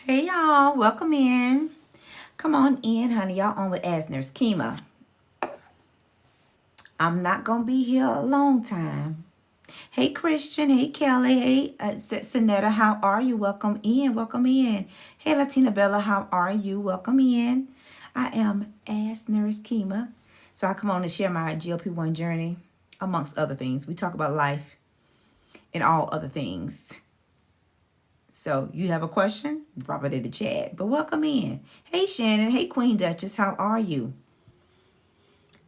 Hey y'all, welcome in. Come on in, honey. Y'all on with As Nurse Kima. I'm not gonna be here a long time. Hey Christian, hey Kelly, hey Sanetta, how are you? Welcome in, welcome in. Hey Latina Bella, how are you? Welcome in. I am As Nurse Kima. So I come on to share my GLP-1 journey, amongst other things. We talk about life and all other things. So you have a question? Drop it in the chat. But welcome in. Hey Shannon. Hey Queen Duchess. How are you?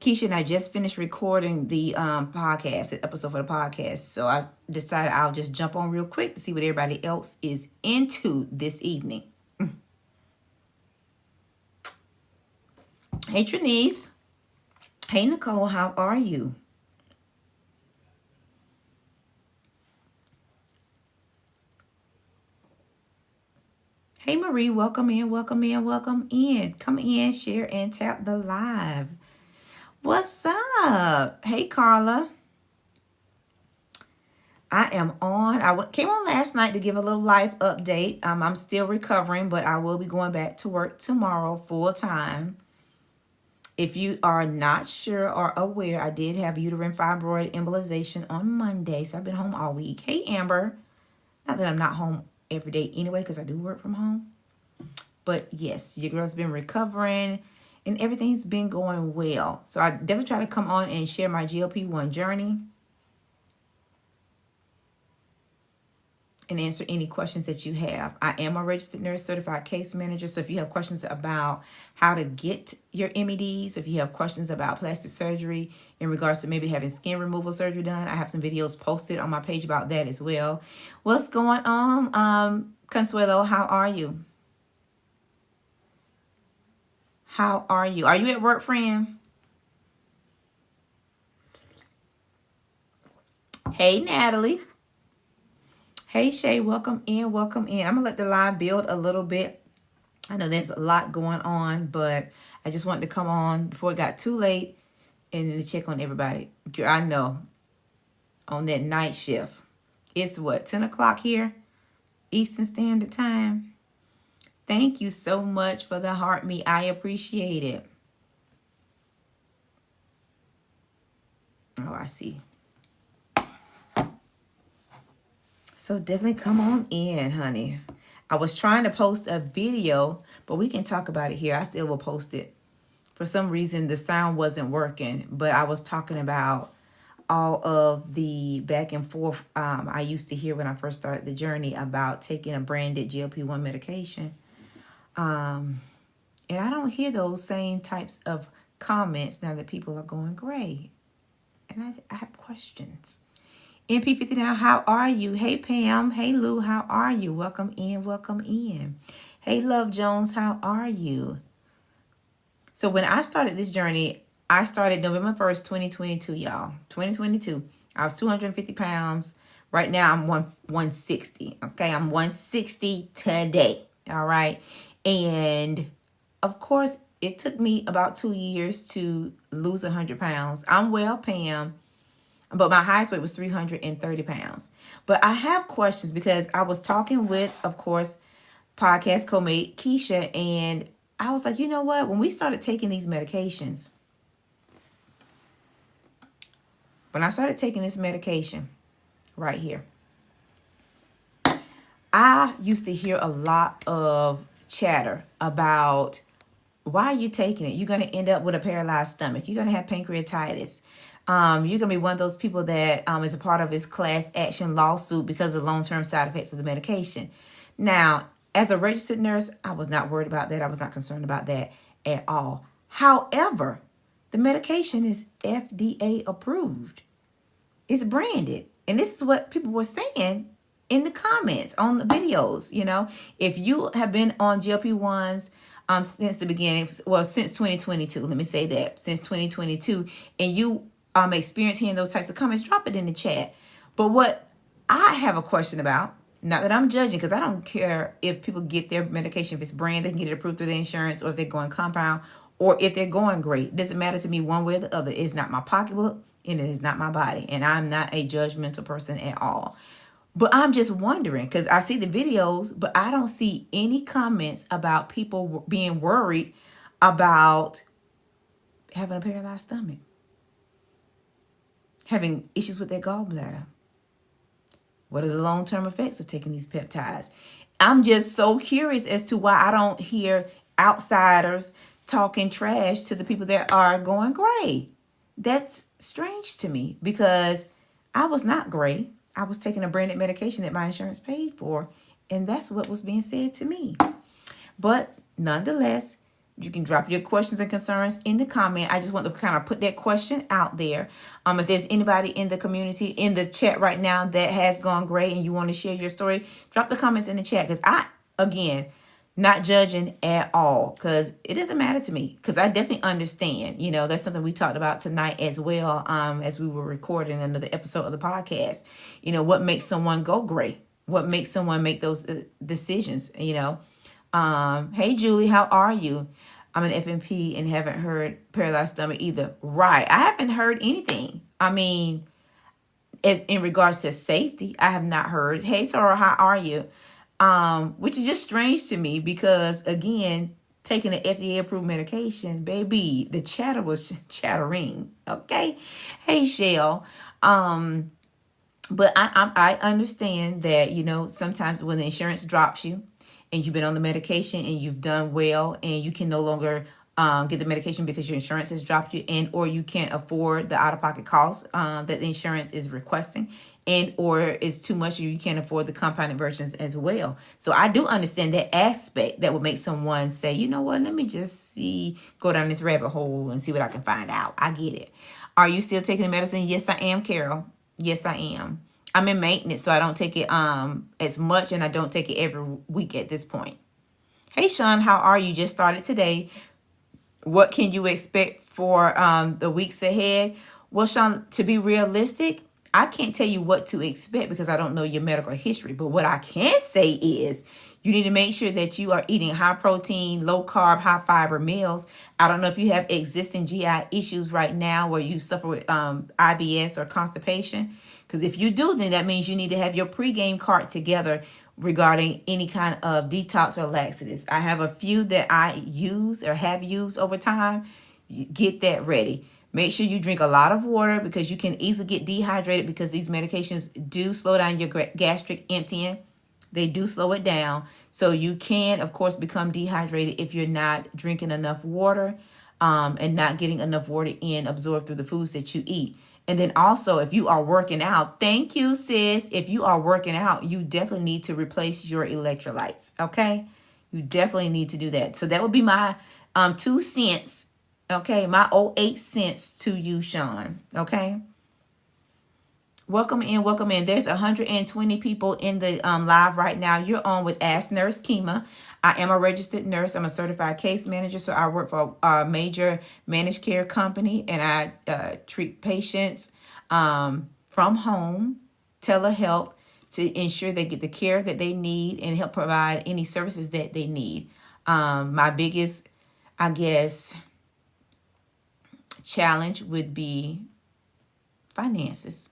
Keisha and I just finished recording the podcast, the episode for the podcast. So I decided I'll just jump on real quick to see what everybody else is into this evening. Hey Trinice. Hey Nicole. How are you? Hey Marie. Welcome in. Welcome in. Welcome in. Come in, share, and tap the live. What's up? Hey Carla. I am on. Came on last night to give a little life update. I'm still recovering, but I will be going back to work tomorrow full time. If you are not sure or aware, I did have uterine fibroid embolization on Monday, so I've been home all week. Hey, Amber. Not that I'm not home every day anyway, because I do work from home. But yes, your girl's been recovering, and everything's been going well. So I definitely try to come on and share my GLP-1 journey and answer any questions that you have. I am a registered nurse certified case manager. So if you have questions about how to get your MEDs, if you have questions about plastic surgery in regards to maybe having skin removal surgery done, I have some videos posted on my page about that as well. What's going on? Consuelo, how are you? How are you? Are you at work, friend? Hey, Natalie. Hey, Shay, welcome in, welcome in. I'm going to let the live build a little bit. I know there's a lot going on, but I just wanted to come on before it got too late and to check on everybody. I know on that night shift, it's what, 10 o'clock here, Eastern Standard Time. Thank you so much for the heart me. I appreciate it. Oh, I see. So definitely come on in, honey. I was trying to post a video, but we can talk about it here. I still will post it. For some reason, the sound wasn't working, but I was talking about all of the back and forth I used to hear when I first started the journey about taking a branded GLP-1 medication. And I don't hear those same types of comments now that people are going gray. And I have questions. MP59, how are you? Hey, Pam. Hey, Lou, how are you? Welcome in, welcome in. Hey, Love Jones, how are you? So when I started this journey, I started November 1st, 2022, y'all. 2022. I was 250 pounds. Right now, I'm 160. Okay, I'm 160 today. All right. And, of course, it took me about 2 years to lose 100 pounds. I'm well, Pam. But my highest weight was 330 pounds. But I have questions because I was talking with, of course, podcast co-mate Keisha, and I was like, you know what? When we started taking these medications, when I started taking this medication right here, I used to hear a lot of chatter about, why are you taking it? You're going to end up with a paralyzed stomach. You're going to have pancreatitis. You're going to be one of those people that is a part of this class action lawsuit because of long-term side effects of the medication. Now, as a registered nurse, I was not worried about that. I was not concerned about that at all. However, the medication is FDA approved. It's branded. And this is what people were saying in the comments on the videos. You know, if you have been on GLP-1s since the beginning, well, since 2022, let me say that, since 2022, and you experience hearing those types of comments, drop it in the chat. But what I have a question about, not that I'm judging, because I don't care if people get their medication, if it's brand, they can get it approved through the insurance, or if they're going compound, or if they're going great. It doesn't matter to me one way or the other. It's not my pocketbook, and it is not my body. And I'm not a judgmental person at all. But I'm just wondering, because I see the videos, but I don't see any comments about people being worried about having a paralyzed stomach, having issues with their gallbladder. What are the long-term effects of taking these peptides? I'm just so curious as to why I don't hear outsiders talking trash to the people that are going gray. That's strange to me because I was not gray. I was taking a branded medication that my insurance paid for, and that's what was being said to me. But nonetheless, you can drop your questions and concerns in the comment. I just want to kind of put that question out there. If there's anybody in the community, in the chat right now that has gone gray and you want to share your story, drop the comments in the chat. Because again, not judging at all, because it doesn't matter to me, because I definitely understand. That's something we talked about tonight as well, as we were recording another episode of the podcast. What makes someone go gray? What makes someone make those decisions? Hey Julie, how are you? I'm an FNP and haven't heard paralyzed stomach either. Right, I haven't heard anything. I mean, as in regards to safety, I have not heard. Hey Sarah, how are you? Which is just strange to me because, again, taking an FDA approved medication, baby, the chatter was chattering. Okay. Hey Shell. But I understand that, sometimes when the insurance drops you and you've been on the medication and you've done well and you can no longer get the medication because your insurance has dropped you, and or you can't afford the out-of-pocket costs that the insurance is requesting, and or it's too much, or you can't afford the compounded versions as well. So I do understand that aspect that would make someone say, you know what, let me just go down this rabbit hole and see what I can find out. I get it. Are you still taking the medicine? Yes, I am, Carol. Yes, I am. I'm in maintenance, so I don't take it as much, and I don't take it every week at this point. Hey, Sean, how are you? Just started today. What can you expect for the weeks ahead? Well, Sean, to be realistic, I can't tell you what to expect because I don't know your medical history. But what I can say is you need to make sure that you are eating high protein, low carb, high fiber meals. I don't know if you have existing GI issues right now where you suffer with IBS or constipation. Because if you do, then that means you need to have your pregame cart together regarding any kind of detox or laxatives. I have a few that I use or have used over time. Get that ready. Make sure you drink a lot of water because you can easily get dehydrated because these medications do slow down your gastric emptying. They do slow it down. So you can, of course, become dehydrated if you're not drinking enough water and not getting enough water absorbed through the foods that you eat. And then also, if you are working out, thank you, sis. If you are working out, you definitely need to replace your electrolytes, okay? You definitely need to do that. So that would be my 2 cents, okay? My 08 cents to you, Sean, okay? Welcome in, welcome in. There's 120 people in the live right now. You're on with Ask Nurse Kima. I am a registered nurse. I'm a certified case manager, so I work for a major managed care company, and I treat patients from home, telehealth, to ensure they get the care that they need and help provide any services that they need. My biggest, I guess, challenge would be finances.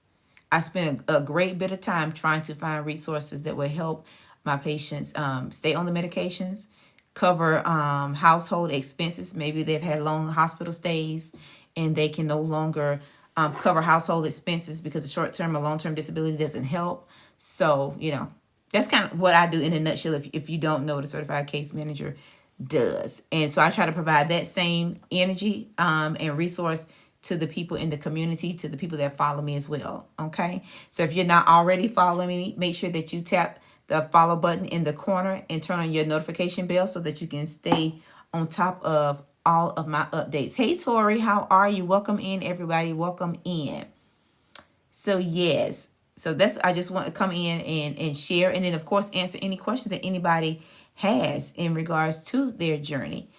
I spend a great bit of time trying to find resources that will help my patients stay on the medications, cover household expenses. Maybe they've had long hospital stays and they can no longer cover household expenses because the short-term or long-term disability doesn't help. So, that's kind of what I do in a nutshell if you don't know what a certified case manager does. And so I try to provide that same energy and resource to the people in the community, to the people that follow me as well, okay? So if you're not already following me, make sure that you tap the follow button in the corner and turn on your notification bell so that you can stay on top of all of my updates. Hey, Tori, how are you? Welcome in, everybody. Welcome in. So, yes. So I just want to come in and share, and then, of course, answer any questions that anybody has in regards to their journey.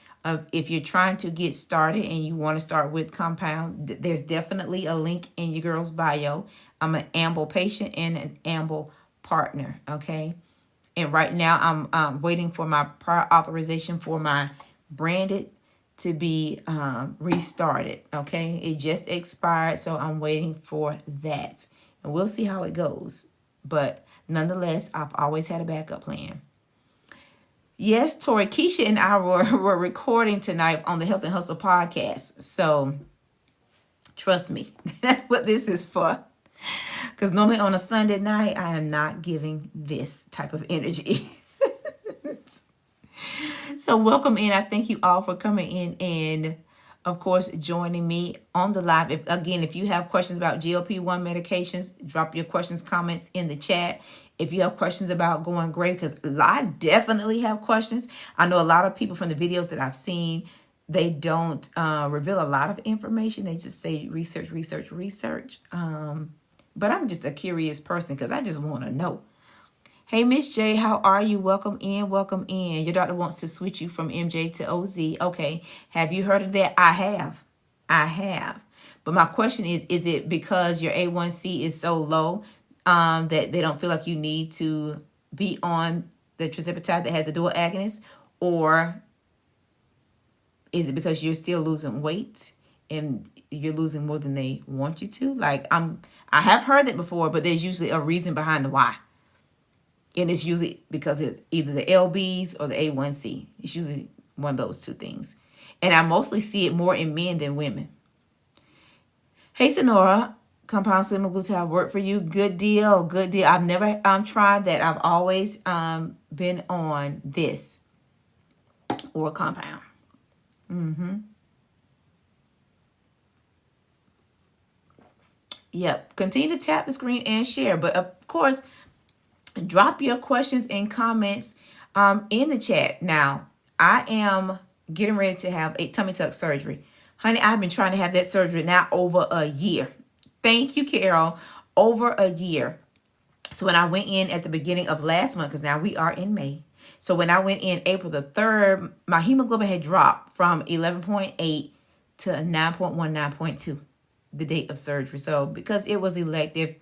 If you're trying to get started and you want to start with compound, there's definitely a link in your girl's bio. I'm an Amble patient and an Amble partner, okay? And right now I'm waiting for my prior authorization for my branded to be restarted, okay? It just expired, so I'm waiting for that. And we'll see how it goes. But Nonetheless, I've always had a backup plan. Yes, Tori, Keisha and I were recording tonight on the Health and Hustle podcast. So trust me, that's what this is for. Because normally on a Sunday night, I am not giving this type of energy. So welcome in. I thank you all for coming in and, of course, joining me on the live. If you have questions about GLP-1 medications, drop your questions, comments in the chat. If you have questions about going great, because I definitely have questions. I know a lot of people from the videos that I've seen, they don't reveal a lot of information. They just say research, research, research. But I'm just a curious person because I just want to know. Hey, Miss J, how are you? Welcome in, welcome in. Your doctor wants to switch you from MJ to OZ. Okay. Have you heard of that? I have. But my question is it because your A1C is so low that they don't feel like you need to be on the tirzepatide that has a dual agonist? Or is it because you're still losing weight and you're losing more than they want you to? I have heard that before, but there's usually a reason behind the why. And it's usually because it's either the LBs or the A1C. It's usually one of those two things. And I mostly see it more in men than women. Hey, Sonora, compound semaglutide work for you? Good deal, good deal. I've never tried that. I've always been on this or compound. Yep. Continue to tap the screen and share. But of course, drop your questions and comments in the chat. Now, I am getting ready to have a tummy tuck surgery. Honey, I've been trying to have that surgery now over a year. Thank you, Carol. Over a year. So when I went in at the beginning of last month, because now we are in May. So when I went in April the 3rd, my hemoglobin had dropped from 11.8 to 9.1, 9.2, the date of surgery. So because it was elective,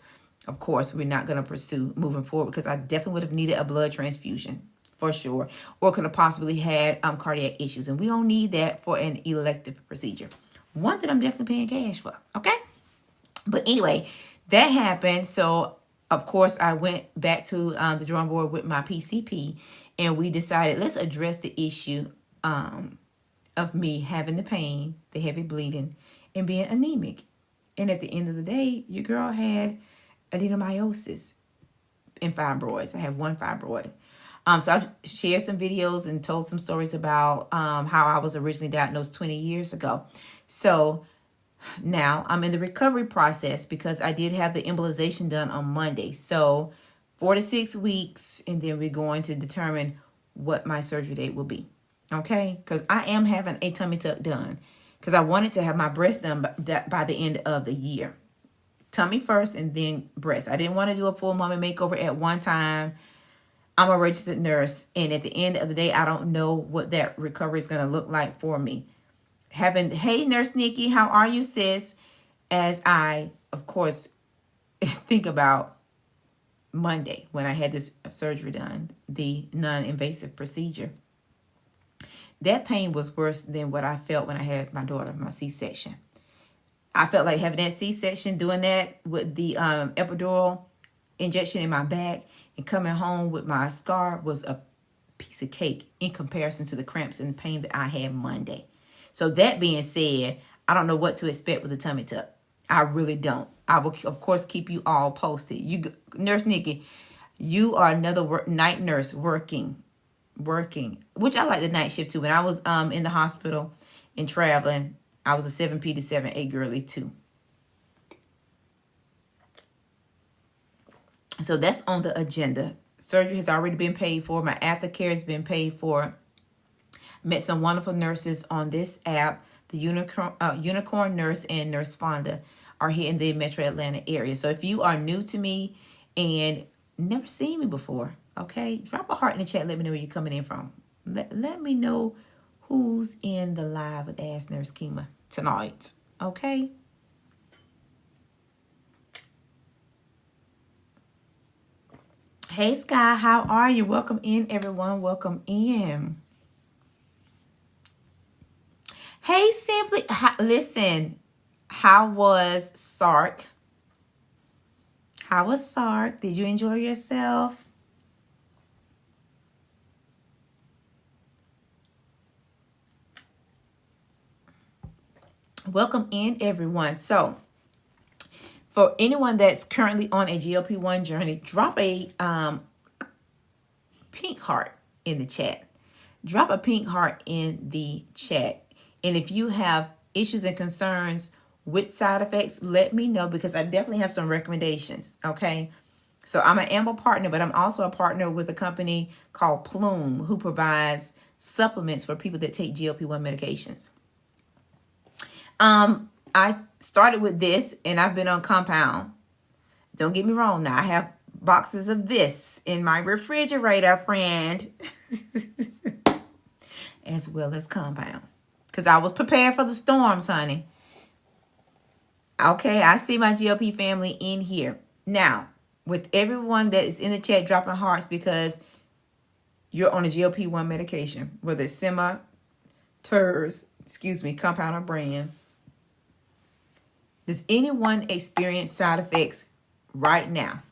of course, we're not going to pursue moving forward because I definitely would have needed a blood transfusion for sure, or could have possibly had cardiac issues. And we don't need that for an elective procedure. One that I'm definitely paying cash for. Okay. But anyway, that happened. So, of course, I went back to the drawing board with my PCP and we decided let's address the issue of me having the pain, the heavy bleeding, and being anemic. And at the end of the day, your girl had adenomyosis and fibroids. I have one fibroid. So I've shared some videos and told some stories about how I was originally diagnosed 20 years ago. So now I'm in the recovery process because I did have the embolization done on Monday. So 4 to 6 weeks, and then we're going to determine what my surgery date will be. Okay? Because I am having a tummy tuck done because I wanted to have my breast done by the end of the year. Tummy first and then breast. I didn't want to do a full mommy makeover at one time. I'm a registered nurse, and at the end of the day, I don't know what that recovery is going to look like for me. Hey, Nurse Nikki, how are you, sis? As I, of course, think about Monday when I had this surgery done, the non-invasive procedure. That pain was worse than what I felt when I had my daughter, my C-section. I felt like having that C-section, doing that with the epidural injection in my back and coming home with my scar was a piece of cake in comparison to the cramps and the pain that I had Monday. So that being said, I don't know what to expect with a tummy tuck. I really don't. I will, of course, keep you all posted. You, Nurse Nikki, you are another night nurse working, which I like the night shift too. When I was in the hospital and traveling, I was a 7P to 7A girly too. So that's on the agenda. Surgery has already been paid for. My aftercare has been paid for. Met some wonderful nurses on this app. The Unicorn Nurse and Nurse Fonda are here in the Metro Atlanta area. So if you are new to me and never seen me before, okay, drop a heart in the chat. Let me know where you're coming in from. Let me know who's in the live with Ask Nurse Kima tonight, okay? Hey, Sky, how are you? Welcome in, everyone. Welcome in. Hey, Simply, listen, how was Sark? How was Sark? Did you enjoy yourself? Welcome in, everyone. So, for anyone that's currently on a GLP-1 journey, drop a pink heart in the chat. Drop a pink heart in the chat. And if you have issues and concerns with side effects, let me know, because I definitely have some recommendations, okay? So I'm an Amber partner, but I'm also a partner with a company called Plume, who provides supplements for people that take GLP-1 medications. I started with this, and I've been on compound. Don't get me wrong. Now I have boxes of this in my refrigerator, friend, as well as compound, because I was prepared for the storms, honey. Okay, I see my GLP family in here. Now, with everyone that is in the chat dropping hearts because you're on a GLP-1 medication, whether it's semi, TERS, compound or brand, does anyone experience side effects right now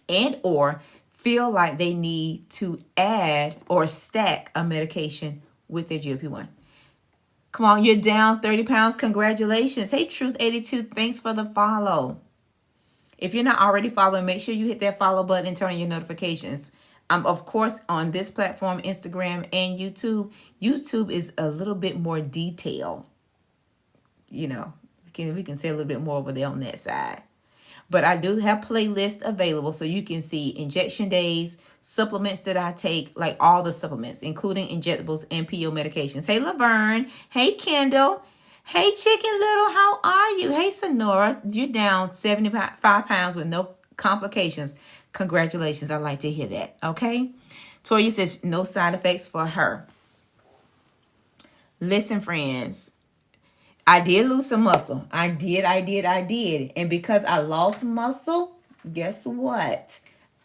and or feel like they need to add or stack a medication with their GLP-1? Come on, you're down 30 pounds. Congratulations. Hey, Truth82, thanks for the follow. If you're not already following, make sure you hit that follow button and turn on your notifications. Of course, on this platform, Instagram and YouTube. YouTube is a little bit more detailed. You know, we can say a little bit more over there on that side. But I do have playlists available so you can see injection days, supplements that I take, like all the supplements, including injectables and PO medications. Hey, Laverne. Hey, Kendall. Hey, Chicken Little. How are you? Hey, Sonora. You're down 75 pounds with no complications. Congratulations. I'd like to hear that. Okay. Toya says no side effects for her. Listen, friends. I did lose some muscle. I did. And because I lost muscle, guess what?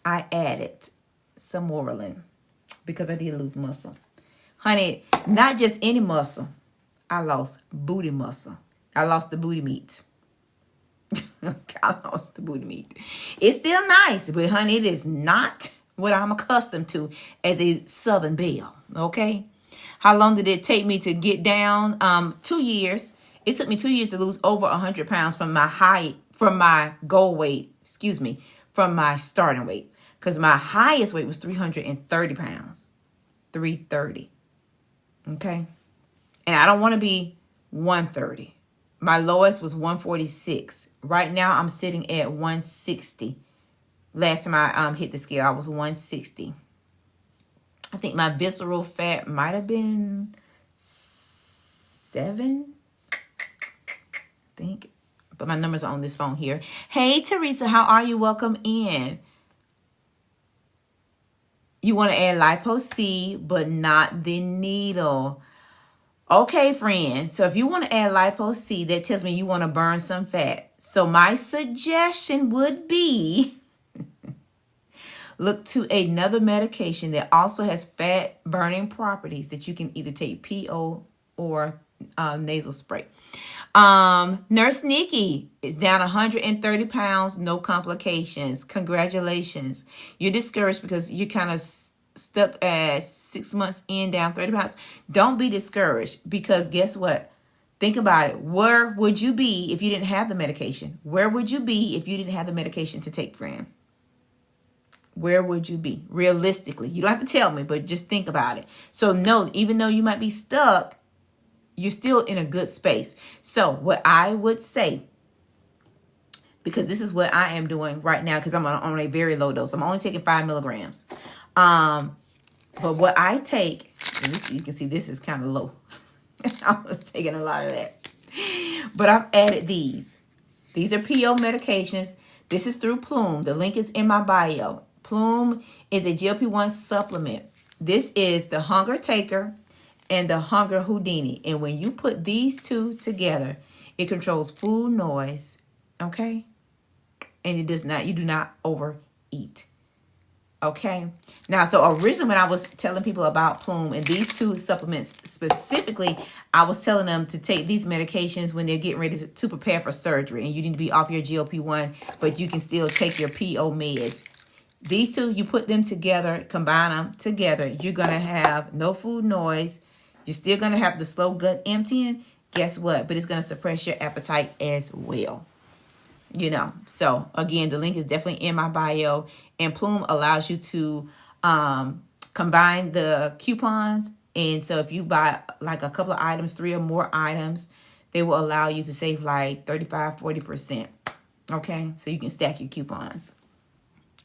I added some Morelin because I did lose muscle. Honey, not just any muscle. I lost booty muscle. I lost the booty meat. I lost the booty meat. It's still nice, but honey, it is not what I'm accustomed to as a Southern belle, okay? How long did it take me to get down? 2 years. It took me 2 years to lose over 100 pounds from my goal weight, from my starting weight. Because my highest weight was 330 pounds. 330. Okay? And I don't want to be 130. My lowest was 146. Right now, I'm sitting at 160. Last time I hit the scale, I was 160. I think my visceral fat might have been 7. Think, but my numbers are on this phone here. Hey, Teresa, how are you? Welcome in. You want to add Lipo-C, but not the needle. Okay, friend. So if you want to add Lipo-C, that tells me you want to burn some fat. So my suggestion would be look to another medication that also has fat burning properties that you can either take PO or nasal spray. Nurse Nikki is down 130 pounds, no complications. Congratulations. You're discouraged because you're kind of stuck at 6 months in, down 30 pounds. Don't be discouraged, because guess what? Think about it. Where would you be if you didn't have the medication? Where would you be if you didn't have the medication to take, friend? Where would you be? Realistically, you don't have to tell me, but just think about it. So no, even though you might be stuck, you're still in a good space. So what I would say, because this is what I am doing right now, because I'm on a very low dose. I'm only taking 5 milligrams. But what I take, and this, you can see this is kind of low. I was taking a lot of that. But I've added these. These are PO medications. This is through Plume. The link is in my bio. Plume is a GLP-1 supplement. This is the Hunger Taker and the Hunger Houdini. And when you put these two together, it controls food noise, okay? And it does not, you do not overeat. Okay. Now, so originally when I was telling people about Plume and these two supplements specifically, I was telling them to take these medications when they're getting ready to prepare for surgery. And you need to be off your GLP-1, but you can still take your PO meds. These two, you put them together, combine them together. You're going to have no food noise. You're still going to have the slow gut emptying. Guess what? But it's going to suppress your appetite as well. You know, so again, the link is definitely in my bio, and Plume allows you to combine the coupons. And so if you buy like a couple of items, 3 or more items, they will allow you to save like 35-40%. Okay, so you can stack your coupons.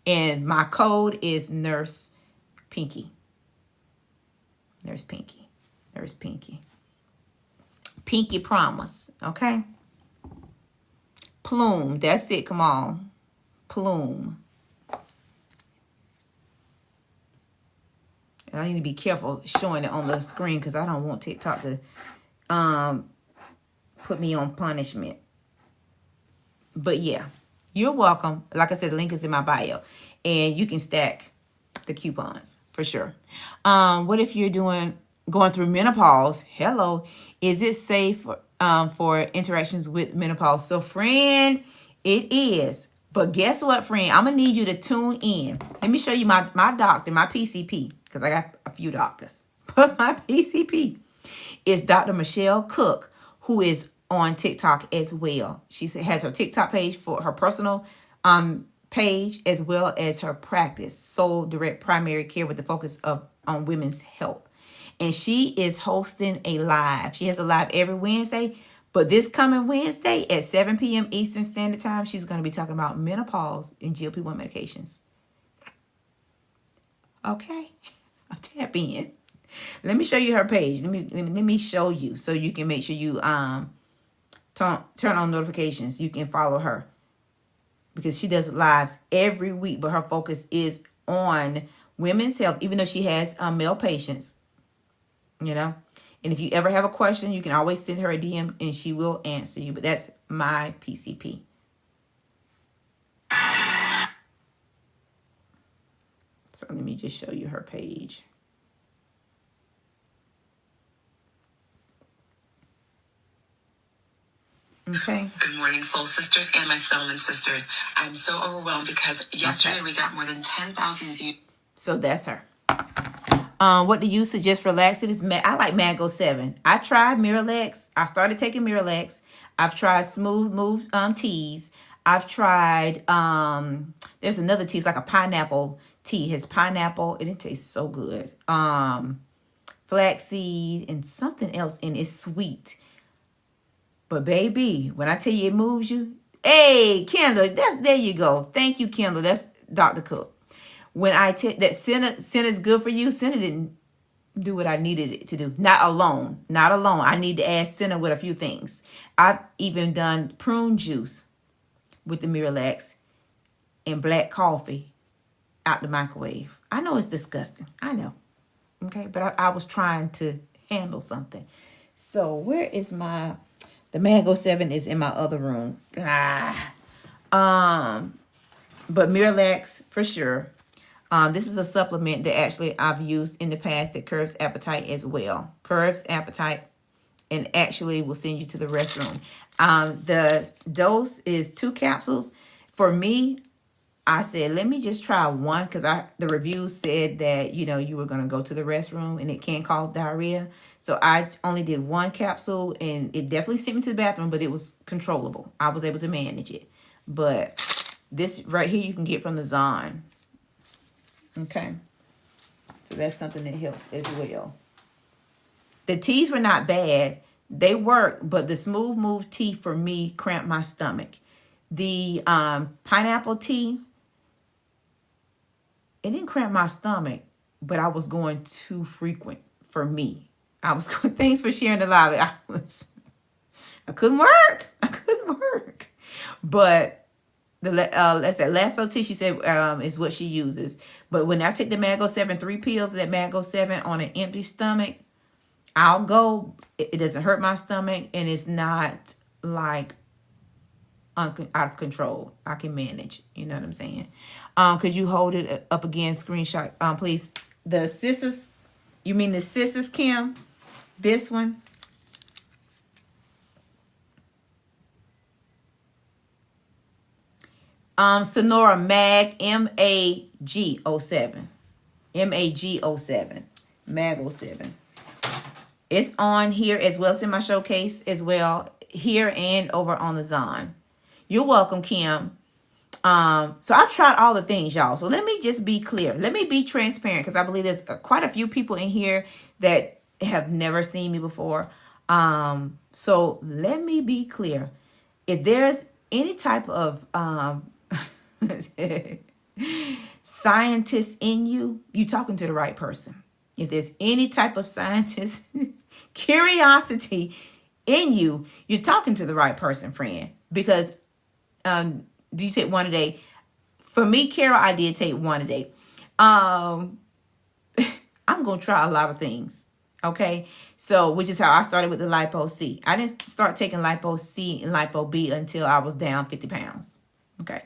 And my code is Nurse Pinky. Nurse Pinky. Nurse Pinky. Pinky Promise. Okay. Plume. That's it. Come on. Plume. And I need to be careful showing it on the screen because I don't want TikTok to put me on punishment. But yeah, you're welcome. Like I said, the link is in my bio. And you can stack the coupons for sure. What if you're going through menopause? Hello. Is it safe for interactions with menopause? So friend, it is. But guess what, friend? I'm going to need you to tune in. Let me show you my doctor, my PCP, because I got a few doctors. But my PCP is Dr. Michelle Cook, who is on TikTok as well. She has her TikTok page for her personal page as well as her practice, Soul Direct Primary Care, with the focus on women's health. And she is hosting a live. She has a live every Wednesday. But this coming Wednesday at 7 p.m. Eastern Standard Time, she's going to be talking about menopause and GLP-1 medications. Okay. I'll tap in. Let me show you her page. Let me show you so you can make sure you turn on notifications. You can follow her because she does lives every week, but her focus is on women's health, even though she has male patients, you know. And if you ever have a question, you can always send her a DM and she will answer you. But that's my PCP. So let me just show you her page. Okay. Good morning, Soul Sisters and my Spellman sisters. I'm so overwhelmed because yesterday we got more than 10,000 views. So that's her. What do you suggest for laxatives? I like Mango 7. I tried Miralax. I started taking Miralax. I've tried Smooth Move teas. I've tried, there's another tea. It's like a pineapple tea. It has pineapple and it tastes so good. Flaxseed and something else, and it's sweet. But baby, when I tell you it moves you, hey, Kendall, there you go. Thank you, Kendall. That's Dr. Cook. When I tell that Senna's good for you, Senna didn't do what I needed it to do. Not alone. I need to add Senna with a few things. I've even done prune juice with the Miralax and black coffee out the microwave. I know it's disgusting. I know. Okay, but I was trying to handle something. So where is the Mango 7 is in my other room. But Miralax for sure. This is a supplement that actually I've used in the past that curbs appetite as well. Curbs appetite and actually will send you to the restroom. The dose is 2 capsules. For me, I said, let me just try one because the reviews said that, you were going to go to the restroom and it can cause diarrhea. So I only did 1 capsule and it definitely sent me to the bathroom, but it was controllable. I was able to manage it. But this right here you can get from the Zon. Okay. So that's something that helps as well. The teas were not bad. They work, but the Smooth Move tea for me cramped my stomach. The pineapple tea, it didn't cramp my stomach, but I was going too frequent for me. Thanks for sharing the live. I couldn't work. But let's say Lasso tea, she said, is what she uses. But when I take the Mango 7, 3 pills of that Mango 7 on an empty stomach, I'll go. It doesn't hurt my stomach, and it's not like out of control. I can manage. You know what I'm saying? Could you hold it up again, screenshot, please? The Sisters, you mean the Sisters, Kim? This one? Sonora Mag, MAG07. MAG07. MAG07. It's on here as well as in my showcase as well, here and over on the Zon. You're welcome, Kim. So I've tried all the things, y'all. So let me just be clear. Let me be transparent, because I believe there's quite a few people in here that have never seen me before. So let me be clear. If there's any type of scientist in you, you're talking to the right person. If there's any type of scientist curiosity in you, you're talking to the right person, friend. Because do you take one a day? For me, Carol, I did take one a day. I'm going to try a lot of things. Okay. So, which is how I started with the Lipo C. I didn't start taking Lipo C and Lipo B until I was down 50 pounds. Okay.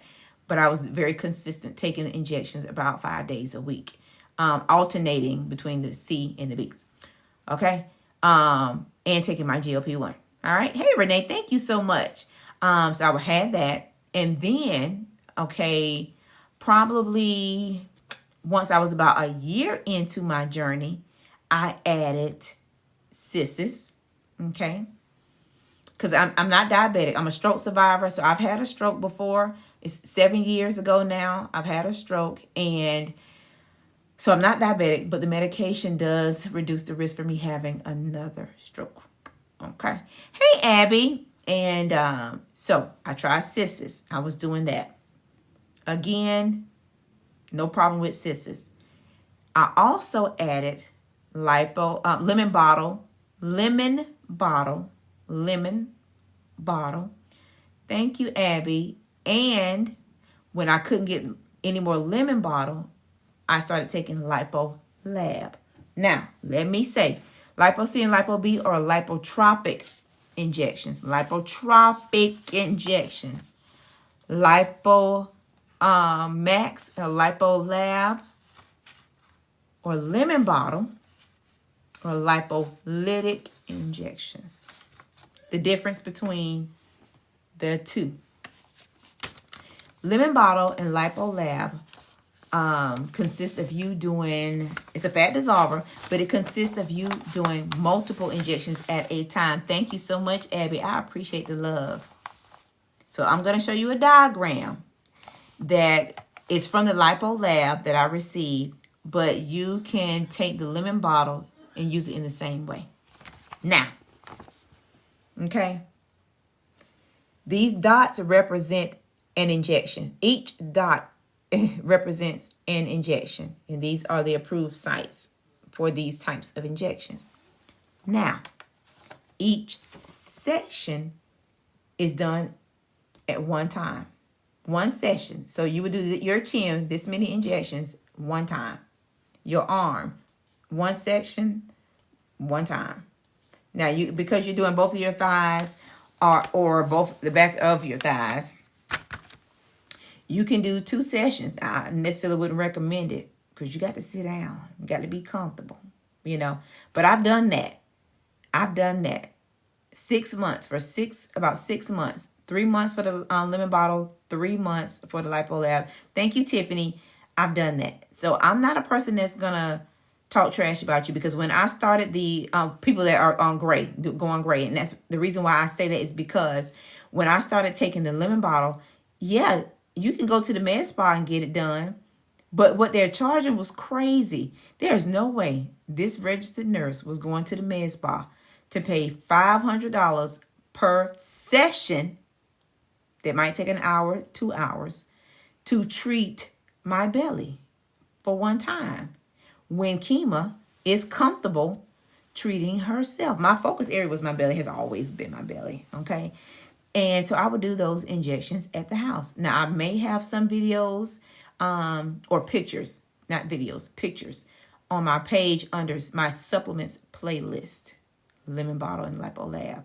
But I was very consistent taking injections about 5 days a week, alternating between the C and the B. Okay. And taking my GLP-1. All right. Hey, Renee, thank you so much. So I would have that. And then, okay, probably once I was about a year into my journey, I added Sisses, okay? Because I'm not diabetic. I'm a stroke survivor, so I've had a stroke before. It's 7 years ago now. I've had a stroke, and so I'm not diabetic, but the medication does reduce the risk for me having another stroke, okay? Hey, Abby. And so I tried Sisses. I was doing that. Again, no problem with Sisses. I also added lipo, lemon bottle. Thank you, Abby. And when I couldn't get any more lemon bottle, I started taking Lipo Lab. Now, let me say, Lipo C and Lipo B are lipotropic injections. Lipotropic injections. Lipo Max or Lipo Lab or lemon bottle or lipolytic injections. The difference between the two. Lemon bottle and Lipo Lab consists of you doing, it's a fat dissolver, but it consists of you doing multiple injections at a time. Thank you so much, Abby. I appreciate the love. So I'm going to show you a diagram that is from the Lipo Lab that I received, but you can take the lemon bottle and use it in the same way. Now, okay, these dots represent an injection. Each dot represents an injection, and these are the approved sites for these types of injections. Now, each section is done at one time, one session. So you would do your chin, this many injections, one time. Your arm, one section, one time. Now, you, because you're doing both of your thighs or both the back of your thighs, you can do 2 sessions. I necessarily wouldn't recommend it because you got to sit down. You got to be comfortable, you know. But I've done that. 6 months about 6 months. 3 months for the lemon bottle, 3 months for the Lipo Lab. Thank you, Tiffany. I've done that. So I'm not a person that's going to talk trash about you, because when I started, the people that are on gray, going gray, and that's the reason why I say that is because when I started taking the lemon bottle, yeah, you can go to the med spa and get it done, but what they're charging was crazy. There's no way this registered nurse was going to the med spa to pay $500 per session that might take an hour, 2 hours, to treat my belly for one time, when Kima is comfortable treating herself. My focus area was my belly, has always been my belly, okay? And so I would do those injections at the house. Now, I may have some videos or pictures, not videos, pictures on my page under my supplements playlist, Lemon Bottle and Lipo Lab.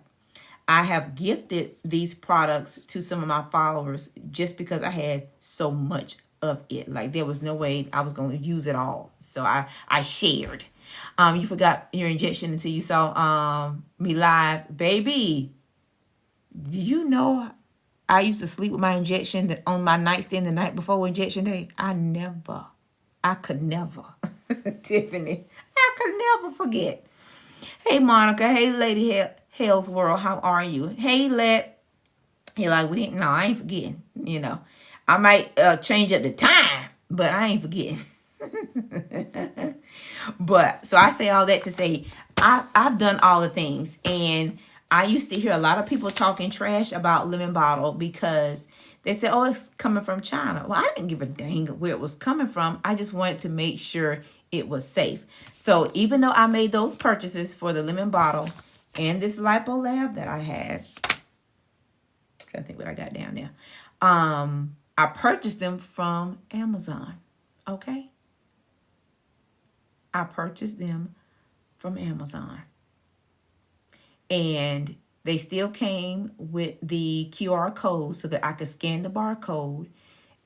I have gifted these products to some of my followers just because I had so much of it. Like there was no way I was going to use it all. So I shared. You forgot your injection until you saw me live. Baby, do you know I used to sleep with my injection on my nightstand the night before injection day? I could never. Tiffany, I could never forget. Hey, Monica. Hey, Lady Hell's World. How are you? Hey, Let. He like, no, I ain't forgetting. You know, I might change up the time, but I ain't forgetting. But so I say all that to say I've done all the things, and I used to hear a lot of people talking trash about lemon bottle because they said, oh, it's coming from China. Well, I didn't give a dang where it was coming from. I just wanted to make sure it was safe. So even though I made those purchases for the lemon bottle and this lipo lab that I had, I'm trying to think what I got down there. I purchased them from Amazon. Okay. I purchased them from Amazon. And they still came with the QR code so that I could scan the barcode.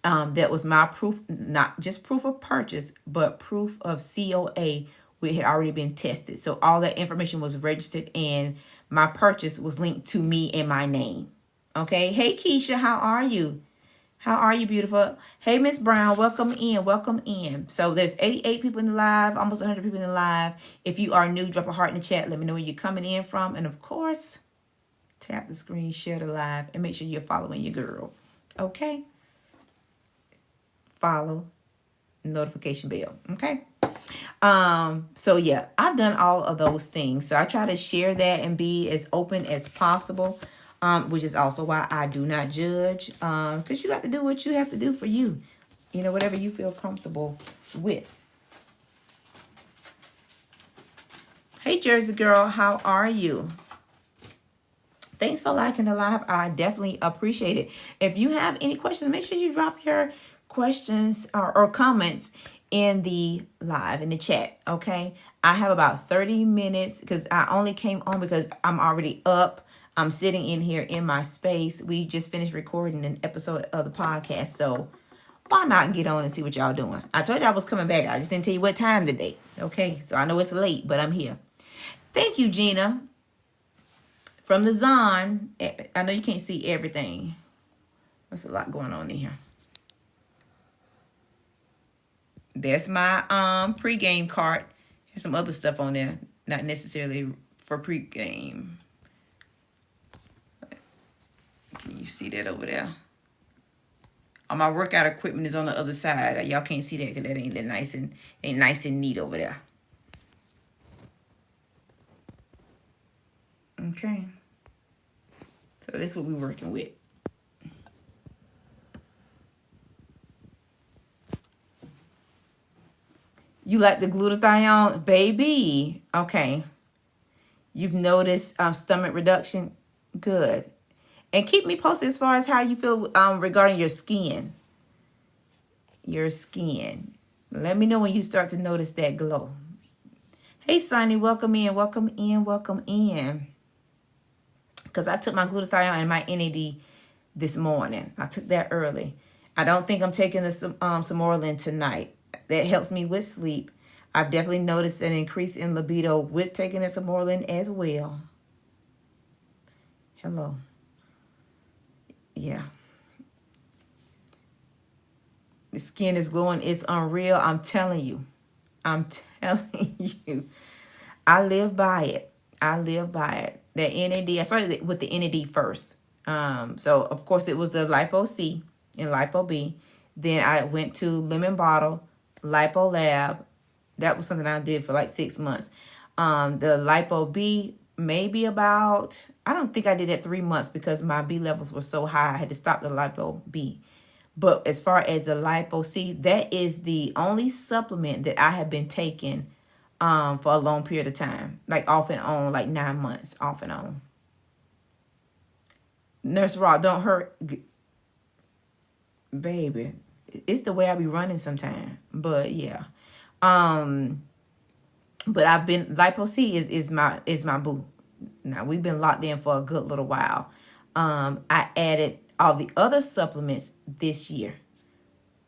That was my proof, not just proof of purchase, but proof of COA, which had already been tested. So all that information was registered and my purchase was linked to me and my name. Okay. Hey, Keisha, how are you? How are you, beautiful? Hey, Miss Brown, welcome in. Welcome in. So there's 88 people in the live, almost 100 people in the live. If you are new, drop a heart in the chat. Let me know where you're coming in from. And of course, tap the screen, share the live, and make sure you're following your girl. Okay? Follow, notification bell. Okay? So yeah, I've done all of those things. So I try to share that and be as open as possible. Which is also why I do not judge, because you got to do what you have to do for you. You know, whatever you feel comfortable with. Hey, Jersey girl, how are you? Thanks for liking the live. I definitely appreciate it. If you have any questions, make sure you drop your questions or comments in the live, in the chat, okay? I have about 30 minutes because I only came on because I'm already up. I'm sitting in here in my space. We just finished recording an episode of the podcast. So why not get on and see what y'all doing? I told you I was coming back. I just didn't tell you what time today. Okay. So I know it's late, but I'm here. Thank you, Gina. From the Zon. I know you can't see everything. There's a lot going on in here. There's my pregame cart. There's some other stuff on there. Not necessarily for pregame. Can you see that over there? All my workout equipment is on the other side. Y'all can't see that because that ain't nice and neat over there. Okay. So that's what we're working with. You like the glutathione, baby? Okay. You've noticed stomach reduction? Good. And keep me posted as far as how you feel regarding your skin. Your skin. Let me know when you start to notice that glow. Hey, Sonny, welcome in, welcome in, welcome in. Because I took my glutathione and my NAD this morning. I took that early. I don't think I'm taking the Samorelin tonight. That helps me with sleep. I've definitely noticed an increase in libido with taking the Samorelin as well. Hello. Yeah. The skin is glowing. It's unreal. I'm telling you. I'm telling you. I live by it. I live by it. The NAD, I started with the NAD first. So, of course, it was the Lipo C and Lipo B. Then I went to Lemon Bottle, Lipo Lab. That was something I did for like 6 months. The Lipo B, maybe about, I don't think I did it 3 months because my B levels were so high. I had to stop the Lipo B. But as far as the Lipo C, that is the only supplement that I have been taking for a long period of time. Like off and on, like 9 months, off and on. Nurse Raw, don't hurt. Baby, it's the way I be running sometimes. But yeah. But I've been, Lipo C is my boo. Now we've been locked in for a good little while. I added all the other supplements this year.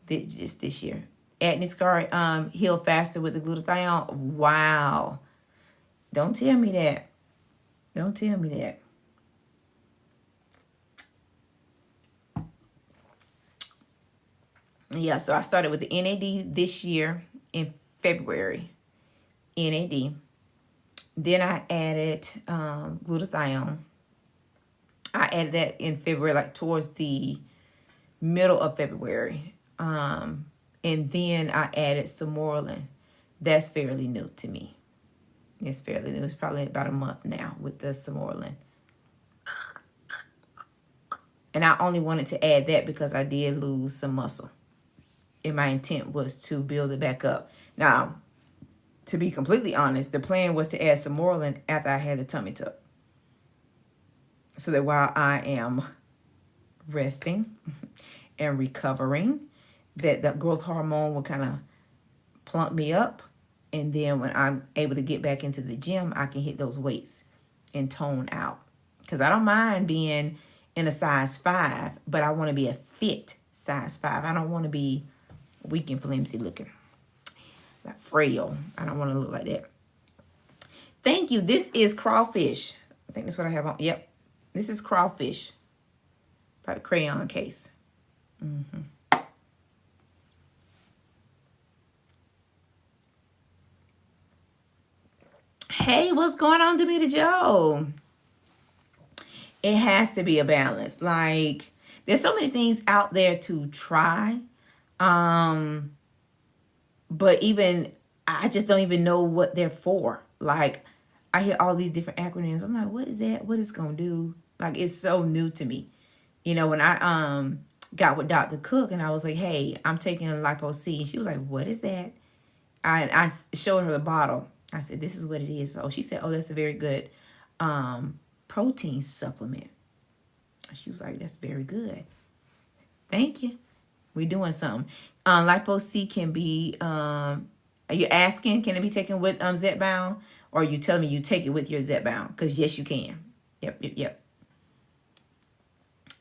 just this year. Acne scar heal faster with the glutathione. Wow. Don't tell me that. Don't tell me that. Yeah, so I started with the NAD this year in February. NAD. Then I added glutathione. I added that in February, like towards the middle of February. And then I added Samorelin. That's fairly new to me. It's fairly new. It's probably about a month now with the Samorelin. And I only wanted to add that because I did lose some muscle. And my intent was to build it back up. Now, to be completely honest, the plan was to add Samorelin after I had a tummy tuck. So that while I am resting and recovering, that the growth hormone will kind of plump me up. And then when I'm able to get back into the gym, I can hit those weights and tone out. Because I don't mind being in a size 5, but I want to be a fit size 5. I don't want to be weak and flimsy looking, like frail. I don't want to look like that. Thank you. This is crawfish. I think that's what I have on. Yep. This is crawfish by the crayon case. Hey, what's going on, Demeter Joe? It has to be a balance. Like, there's so many things out there to try. But even, I just don't even know what they're for. Like, I hear all these different acronyms. I'm like, what is that? What is it going to do? Like, it's so new to me. You know, when I got with Dr. Cook and I was like, hey, I'm taking Lipo C. And she was like, what is that? I showed her the bottle. I said, this is what it is. So she said, oh, that's a very good protein supplement. She was like, that's very good. Thank you. We're doing something. Lipo C can be, are you asking, can it be taken with Zepbound? Or are you telling me you take it with your Zepbound? Because yes, you can. Yep.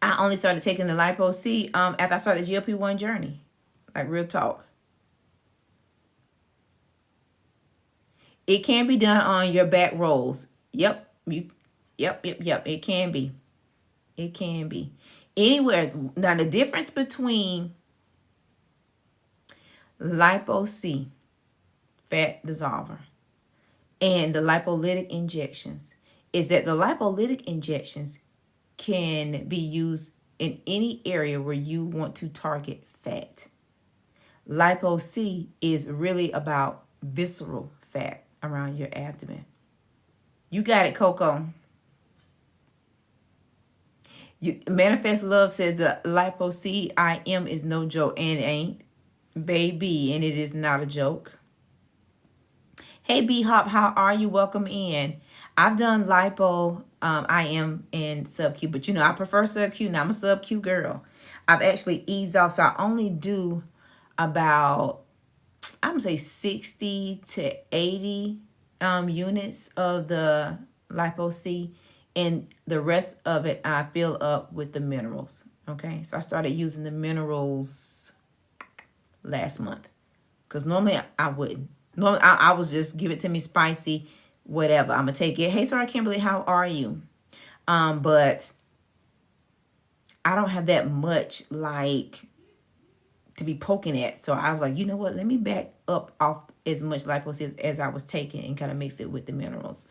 I only started taking the Lipo C after I started the GLP-1 journey. Like, real talk. It can be done on your back rolls. Yep. It can be. It can be. Anywhere. Now, the difference between Lipo C, fat dissolver, and the lipolytic injections is that the lipolytic injections can be used in any area where you want to target fat. Lipo C is really about visceral fat around your abdomen. You got it, Coco. Manifest Love says the Lipo C IM is no joke, and it ain't, baby, and it is not a joke. Hey, B-Hop, how are you? Welcome in. I've done Lipo IM and sub-Q, but you know, I prefer sub-Q. Now, I'm a sub-Q girl. I've actually eased off, so I only do about, I'm going to say 60 to 80 units of the Lipo C, and the rest of it I fill up with the minerals. Okay, so I started using the minerals last month because normally I wouldn't. Normally I was just give it to me spicy, whatever. I'm gonna take it. Hey, Sarah Kimberly, how are you? But I don't have that much like to be poking at. So I was like, you know what? Let me back up off as much Lipo as I was taking and kind of mix it with the minerals.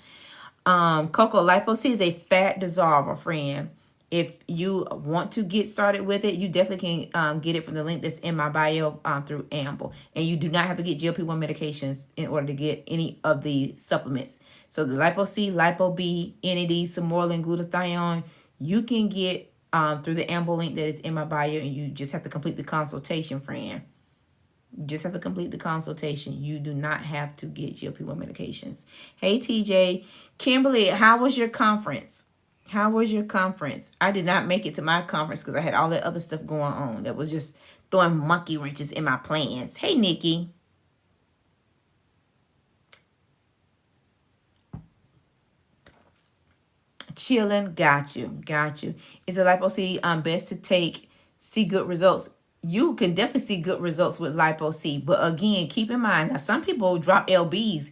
Coco, Lipo C is a fat dissolver, friend. If you want to get started with it, you definitely can get it from the link that's in my bio through Amble. And you do not have to get GLP-1 medications in order to get any of the supplements. So the Lipo C, Lipo B, NAD, Samorelin, glutathione, you can get through the Amble link that is in my bio, and you just have to complete the consultation, friend. You just have to complete the consultation. You do not have to get GLP-1 medications. Hey, TJ. Kimberly, how was your conference? How was your conference? I did not make it to my conference because I had all that other stuff going on that was just throwing monkey wrenches in my plans. Hey, Nikki. Chilling. Got you. Is the Lipo C best to take, see good results? you can definitely see good results with Lipo-C. But again, keep in mind, now some people drop LBs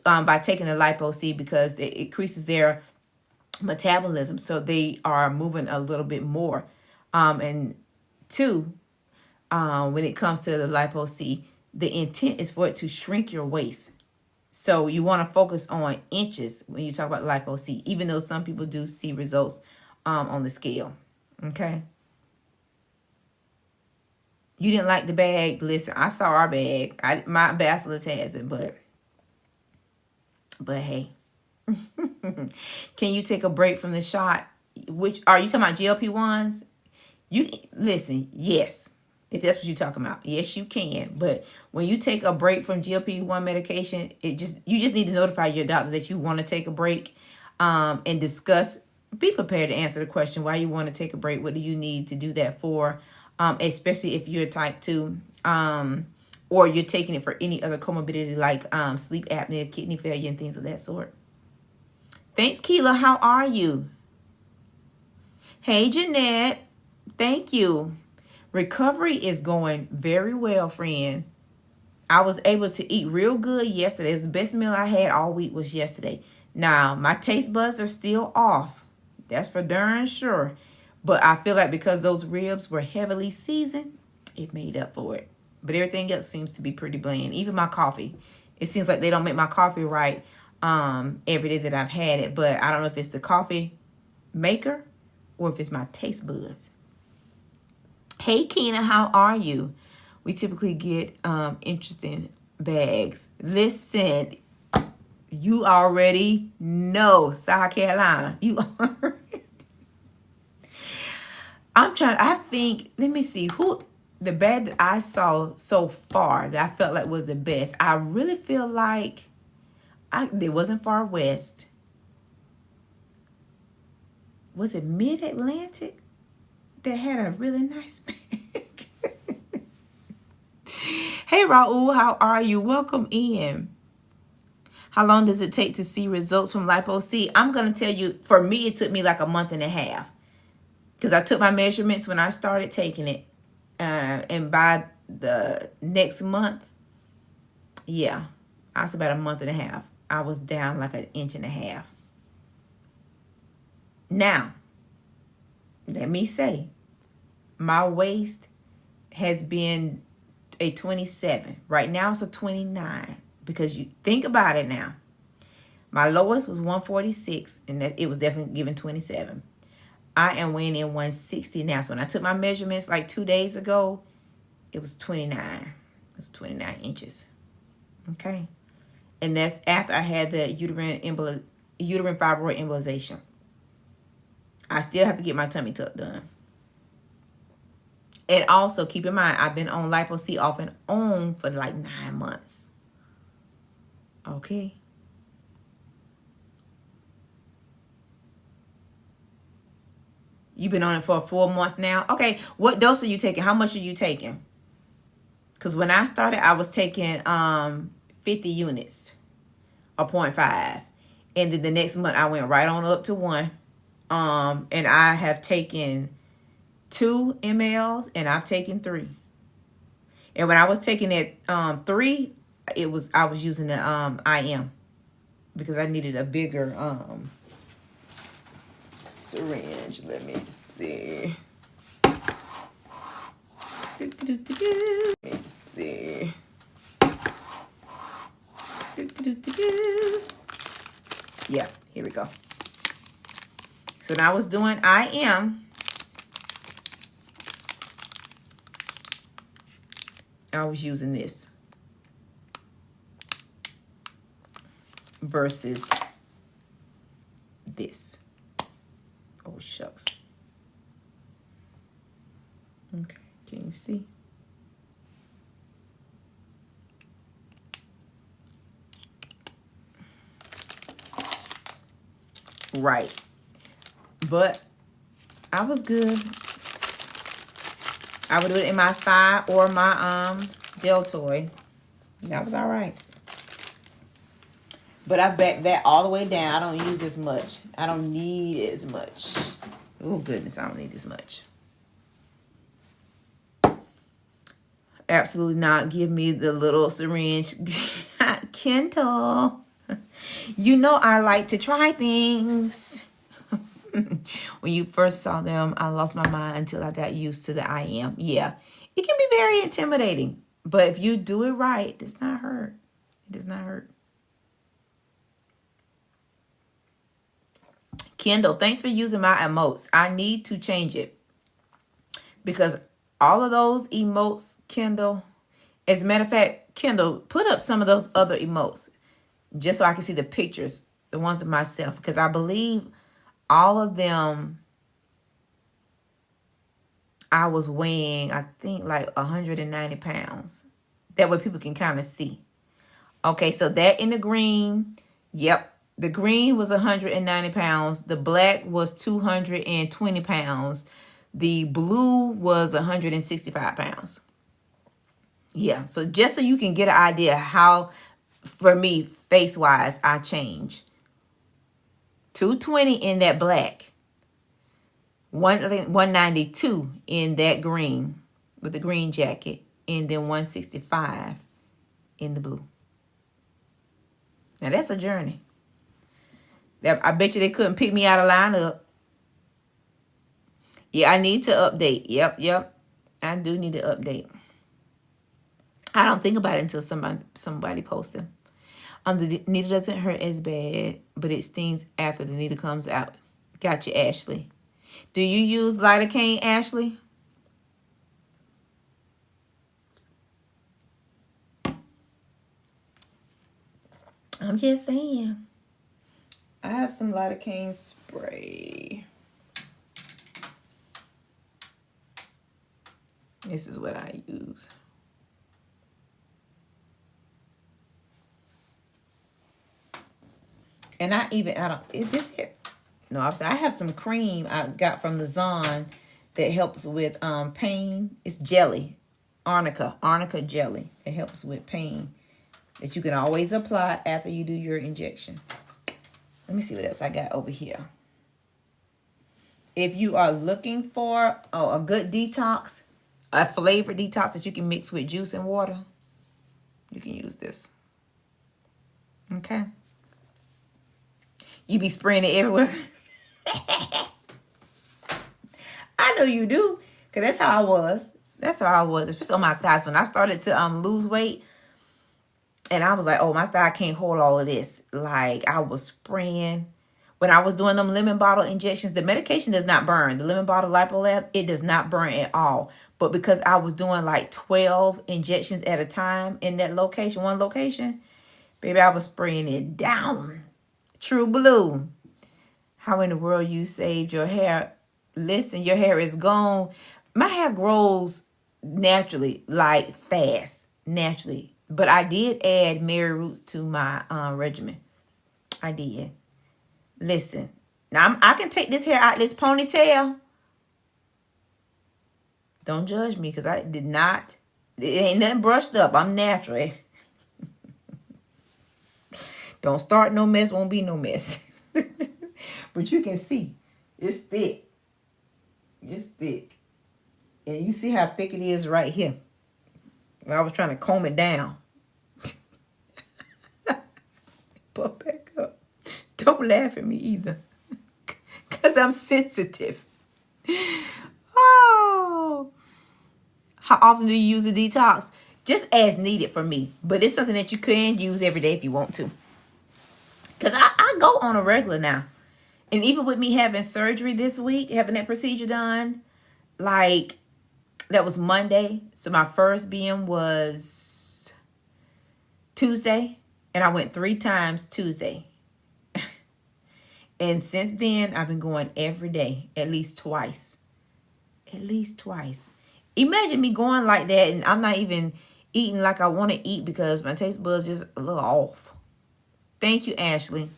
by taking the Lipo-C because it increases their metabolism. So they are moving a little bit more. And two, when it comes to the Lipo-C, the intent is for it to shrink your waist. So you want to focus on inches when you talk about Lipo-C, even though some people do see results on the scale. Okay. You didn't like the bag. Listen, I saw our bag. My Basilisk has it, but hey. Can you take a break from the shot? Which are you talking about, GLP-1s? You listen, yes. If that's what you're talking about, yes, you can. But when you take a break from GLP-1 medication, you just need to notify your doctor that you want to take a break, and discuss. Be prepared to answer the question why you want to take a break. What do you need to do that for? Especially if you're type 2, or you're taking it for any other comorbidity like sleep apnea, kidney failure, and things of that sort. Thanks, Keela. How are you? Hey, Jeanette. Thank you. Recovery is going very well, friend. I was able to eat real good yesterday. It was the best meal I had all week was yesterday. Now, my taste buds are still off. That's for darn sure. But I feel like because those ribs were heavily seasoned, it made up for it. But everything else seems to be pretty bland. Even my coffee. It seems like they don't make my coffee right every day that I've had it. But I don't know if it's the coffee maker or if it's my taste buds. Hey, Keena, how are you? We typically get interesting bags. Listen, you already know, South Carolina. You already. I think, let me see, the bag that I saw so far that I felt like was the best. I really feel like it wasn't far west. Was it Mid-Atlantic that had a really nice bag? Hey, Raul, how are you? Welcome in. How long does it take to see results from Lipo-C? I'm going to tell you, for me, it took me like a month and a half. Because I took my measurements when I started taking it. And by the next month, yeah, I was about a month and a half. I was down like 1.5 inches. Now, let me say, my waist has been a 27. Right now it's a 29. Because you think about it now. My lowest was 146, and it was definitely given 27. I am weighing in 160 now. So when I took my measurements like 2 days ago, it was 29. It was 29 inches. Okay. And that's after I had the uterine fibroid embolization. I still have to get my tummy tuck done. And also keep in mind, I've been on Lipo-C off and on for like 9 months. Okay. You've been on it for a full month now. Okay. What dose are you taking? How much are you taking? Because when I started, I was taking 50 units, or 0.5. And then the next month, I went right on up to 1. And I have taken 2 mLs, and I've taken 3. And when I was taking it 3, I was using the IM because I needed a bigger syringe. Let me see. Let me see. Yeah, here we go. So when I was doing IM, I was using this versus this. Oh, shucks. Okay, can you see? Right. But I was good. I would do it in my thigh or my deltoid. That was all right. But I backed that all the way down. I don't use as much. I don't need as much. Oh, goodness, I don't need as much. Absolutely not. Give me the little syringe. Kendall, you know I like to try things. When you first saw them, I lost my mind until I got used to the I am. Yeah, it can be very intimidating. But if you do it right, it does not hurt. It does not hurt. Kendall, thanks for using my emotes. I need to change it. Because all of those emotes, Kendall, as a matter of fact, Kendall, put up some of those other emotes just so I can see the pictures, the ones of myself. Because I believe all of them, I was weighing, I think, like 190 pounds. That way people can kind of see. Okay, so that in the green, yep. The green was 190 pounds. The black was 220 pounds. The blue was 165 pounds. Yeah, so just so you can get an idea how, for me, face-wise, I change. 220 in that black. 192 in that green with the green jacket. And then 165 in the blue. Now, that's a journey. I bet you they couldn't pick me out of lineup. Yeah, I need to update. Yep. I do need to update. I don't think about it until somebody posts them. The needle doesn't hurt as bad, but it stings after the needle comes out. Got you, Ashley. Do you use lidocaine, Ashley? I'm just saying. I have some lidocaine spray. This is what I use. And is this it? No, I have some cream I got from the Zon that helps with pain. It's jelly, arnica jelly. It helps with pain that you can always apply after you do your injection. Let me see what else I got over here. If you are looking for a good detox, a flavored detox that you can mix with juice and water, you can use this. Okay. You be spraying it everywhere. I know you do. Because that's how I was. Especially on my thighs. When I started to lose weight. And I was like, oh, my thigh can't hold all of this. Like, I was spraying. When I was doing them lemon bottle injections, the medication does not burn. The lemon bottle lipolab, it does not burn at all. But because I was doing like 12 injections at a time in that location, one location, baby, I was spraying it down. True blue. How in the world you saved your hair? Listen, your hair is gone. My hair grows naturally, like fast, naturally. But I did add Mary Roots to my regimen. I did. Listen, now I can take this hair out, this ponytail. Don't judge me because I did not. It ain't nothing brushed up. I'm natural. Don't start no mess, won't be no mess. But you can see, it's thick. It's thick. And you see how thick it is right here. I was trying to comb it down. Put back up. Don't laugh at me either. Because I'm sensitive. Oh. How often do you use a detox? Just as needed for me. But it's something that you can use every day if you want to. Because I go on a regular now. And even with me having surgery this week, having that procedure done, like, that was Monday. So my first being was Tuesday. And I went 3 times Tuesday. And since then, I've been going every day, at least twice. At least twice. Imagine me going like that and I'm not even eating like I want to eat because my taste buds just a little off. Thank you, Ashley.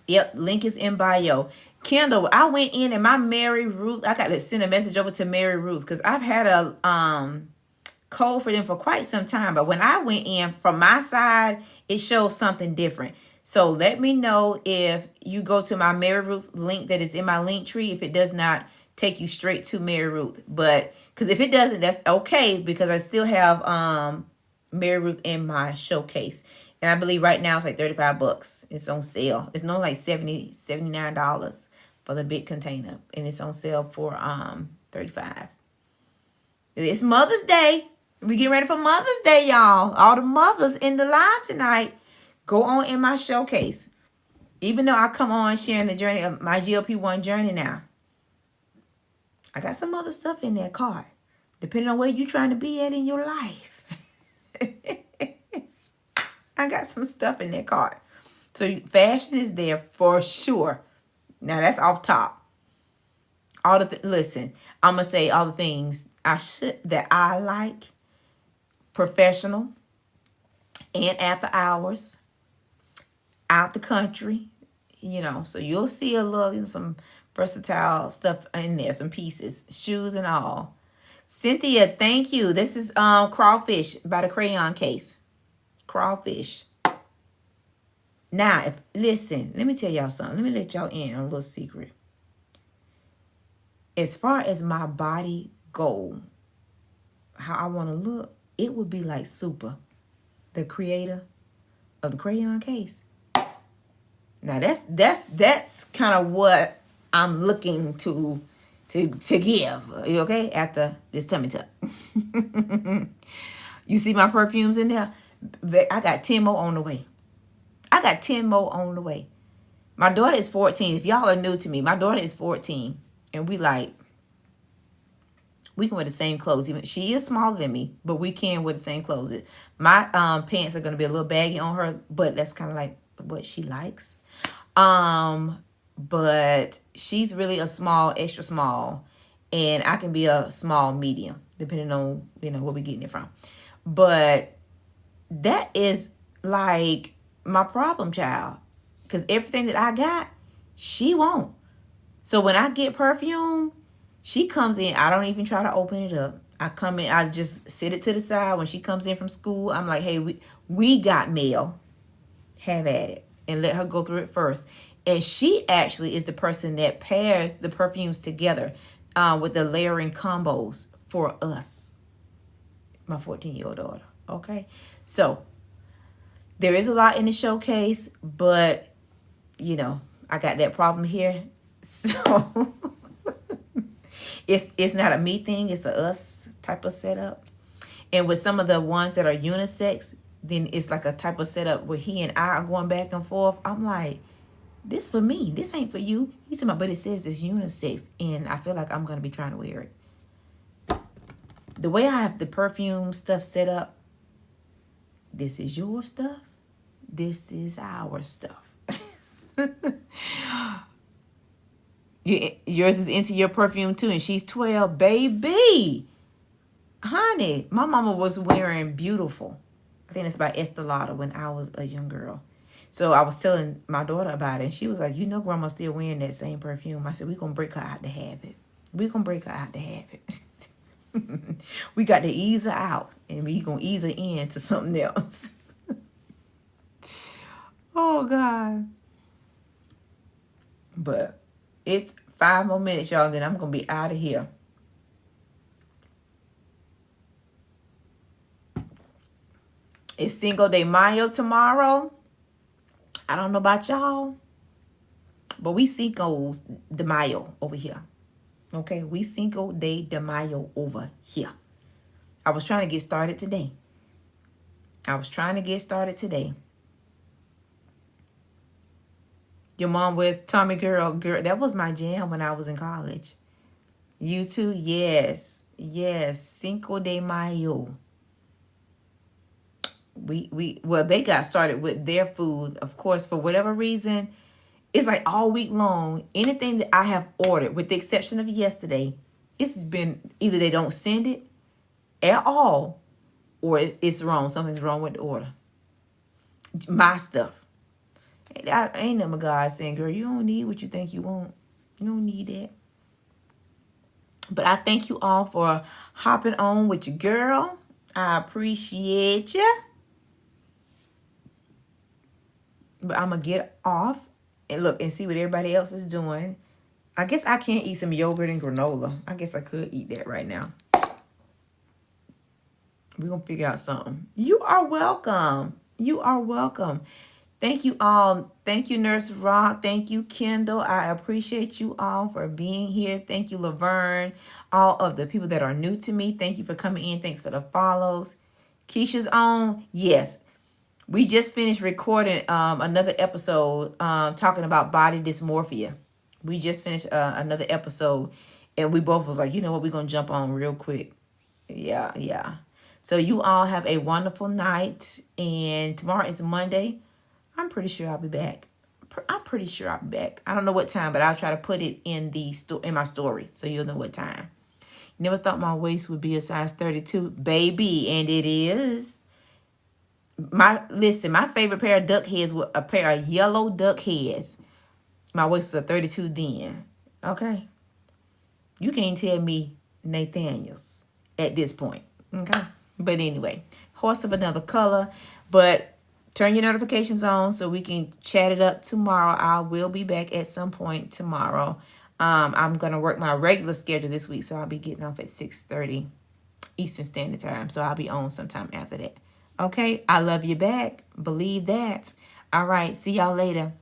Yep, link is in bio. Kendall, I went in and my Mary Ruth, I got to send a message over to Mary Ruth because I've had a code for them for quite some time. But when I went in from my side, it shows something different. So let me know if you go to my Mary Ruth link that is in my link tree, if it does not take you straight to Mary Ruth. But because if it doesn't, that's okay, because I still have Mary Ruth in my showcase. And I believe right now it's like $35. It's on sale. It's no like $79 for the big container. And it's on sale for $35. It's Mother's Day. We get ready for Mother's Day, y'all. All the mothers in the live tonight, go on in my showcase. Even though I come on sharing the journey of my GLP-1 journey now, I got some other stuff in that card, depending on where you're trying to be at in your life. I got some stuff in that card. So fashion is there for sure. Now that's off top. Listen, I'm gonna say all the things that I like. Professional and after hours, out the country, so you'll see some versatile stuff in there, some pieces, shoes and all. Cynthia, thank you. This is crawfish by the crayon case. Crawfish. Now, listen, let me tell y'all something. Let me let y'all in on a little secret. As far as my body goal, how I want to look, it would be like Super, the creator of the crayon case. Now that's kind of what I'm looking to give. Okay, after this tummy tuck. You see my perfumes in there? I got 10 more on the way. My daughter is 14. If y'all are new to me, my daughter is 14, and we can wear the same clothes. Even she is smaller than me, but we can wear the same clothes. My pants are gonna be a little baggy on her, but that's kind of like what she likes. But she's really a small, extra small, and I can be a small, medium, depending on where we're getting it from. But that is like my problem child, because everything that I got, she won't. So when I get perfume, she comes in, I don't even try to open it up. I come in, I just sit it to the side. When she comes in from school, I'm like, hey, we got mail. Have at it. And let her go through it first. And she actually is the person that pairs the perfumes together with the layering combos for us. My 14-year-old daughter. Okay? So, there is a lot in the showcase, but, I got that problem here. So... It's not a me thing, it's a us type of setup. And with some of the ones that are unisex, then it's like a type of setup where he and I are going back and forth. I'm like, this for me, this ain't for you. He's talking about, but it says it's unisex, and I feel like I'm going to be trying to wear it. The way I have the perfume stuff set up, this is your stuff, this is our stuff. Yours is into your perfume too, and she's 12, baby. Honey, my mama was wearing Beautiful. I think it's by Estee Lauder when I was a young girl. So I was telling my daughter about it, and she was like, Grandma's still wearing that same perfume. I said, we're going to break her out to have it. We got to ease her out, and we going to ease her into something else. Oh, God. But... it's 5 more minutes, y'all, then I'm going to be out of here. It's Cinco de Mayo tomorrow. I don't know about y'all, but we Cinco's de Mayo over here. Okay, we Cinco de Mayo over here. I was trying to get started today. Your mom wears Tommy Girl. That was my jam when I was in college. You too? Yes. Cinco de Mayo. Well, they got started with their food. Of course, for whatever reason, it's like all week long. Anything that I have ordered, with the exception of yesterday, it's been either they don't send it at all, or it's wrong. Something's wrong with the order. My stuff. Ain't nothing God saying, girl, you don't need what you think you want. You don't need that. But I thank you all for hopping on with your girl. I appreciate you. But I'm going to get off and look and see what everybody else is doing. I guess I can't eat some yogurt and granola. I guess I could eat that right now. We're going to figure out something. You are welcome. You are welcome. Thank you all. Thank you, Nurse Rock. Thank you, Kendall. I appreciate you all for being here. Thank you, Laverne. All of the people that are new to me, thank you for coming in. Thanks for the follows. Keisha's on. Yes. We just finished recording another episode talking about body dysmorphia. We just finished another episode, and we both was like, you know what, we're going to jump on real quick. Yeah. So you all have a wonderful night, and tomorrow is Monday. I'm pretty sure I'll be back. I'm pretty sure I'll be back. I don't know what time, but I'll try to put it in my story so you'll know what time. Never thought my waist would be a size 32, baby, and it is. My favorite pair of duck heads was a pair of yellow duck heads. My waist was a 32 then. Okay. You can't tell me Nathaniel's at this point. Okay. But anyway, horse of another color. But turn your notifications on so we can chat it up tomorrow. I will be back at some point tomorrow. I'm going to work my regular schedule this week, so I'll be getting off at 6:30 Eastern Standard Time. So I'll be on sometime after that. Okay, I love you back. Believe that. All right, see y'all later.